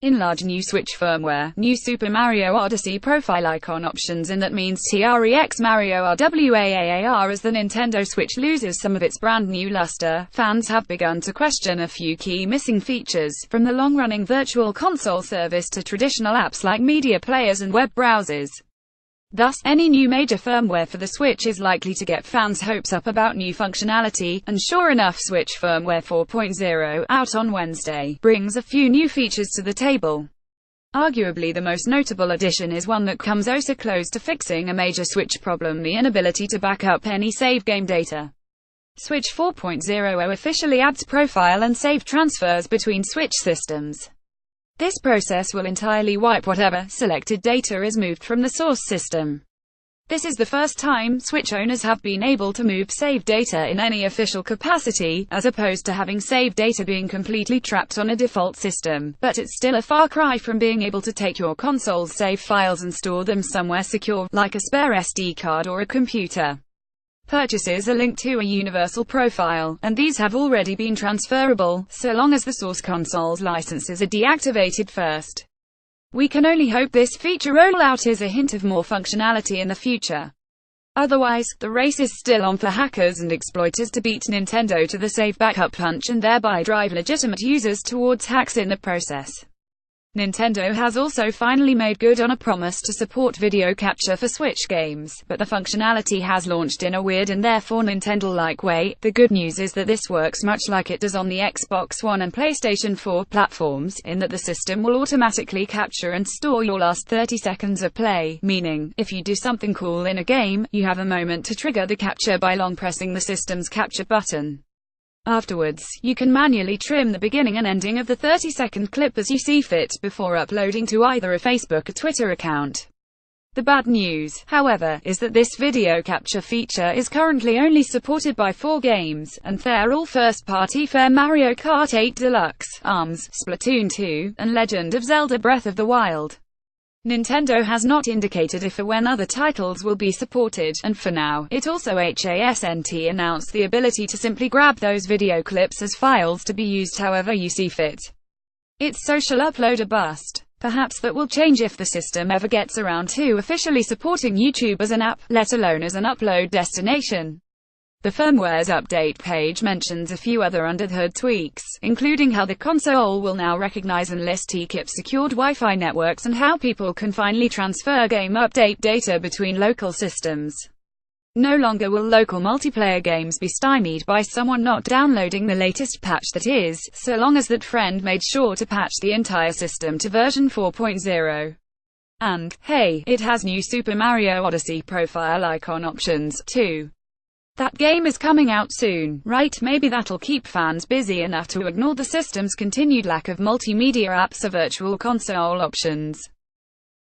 Enlarge new Switch firmware, new Super Mario Odyssey profile icon options, and that means TREX Mario RWAAR. As the Nintendo Switch loses some of its brand new luster, fans have begun to question a few key missing features, from the long-running Virtual Console service to traditional apps like media players and web browsers. Thus, any new major firmware for the Switch is likely to get fans' hopes up about new functionality, and sure enough, Switch firmware 4.0, out on Wednesday, brings a few new features to the table. Arguably the most notable addition is one that comes oh so close to fixing a major Switch problem: the inability to back up any save game data. Switch 4.0 officially adds profile and save transfers between Switch systems. This process will entirely wipe whatever selected data is moved from the source system. This is the first time Switch owners have been able to move save data in any official capacity, as opposed to having save data being completely trapped on a default system, but it's still a far cry from being able to take your console's save files and store them somewhere secure, like a spare SD card or a computer. Purchases are linked to a universal profile, and these have already been transferable, so long as the source console's licenses are deactivated first. We can only hope this feature rollout is a hint of more functionality in the future. Otherwise, the race is still on for hackers and exploiters to beat Nintendo to the save backup punch and thereby drive legitimate users towards hacks in the process. Nintendo has also finally made good on a promise to support video capture for Switch games, but the functionality has launched in a weird and therefore Nintendo-like way. The good news is that this works much like it does on the Xbox One and PlayStation 4 platforms, in that the system will automatically capture and store your last 30 seconds of play, meaning, if you do something cool in a game, you have a moment to trigger the capture by long pressing the system's capture button. Afterwards, you can manually trim the beginning and ending of the 30-second clip as you see fit, before uploading to either a Facebook or Twitter account. The bad news, however, is that this video capture feature is currently only supported by 4 games, and they're all first-party: Mario Kart 8 Deluxe, ARMS, Splatoon 2, and Legend of Zelda Breath of the Wild. Nintendo has not indicated if or when other titles will be supported, and for now, it also hasn't announced the ability to simply grab those video clips as files to be used however you see fit. It's social upload or bust. Perhaps that will change if the system ever gets around to officially supporting YouTube as an app, let alone as an upload destination. The firmware's update page mentions a few other under-the-hood tweaks, including how the console will now recognize and list TKIP-secured Wi-Fi networks and how people can finally transfer game update data between local systems. No longer will local multiplayer games be stymied by someone not downloading the latest patch, that is, so long as that friend made sure to patch the entire system to version 4.0. And, hey, it has new Super Mario Odyssey profile icon options, too. That game is coming out soon, right? Maybe that'll keep fans busy enough to ignore the system's continued lack of multimedia apps or virtual console options.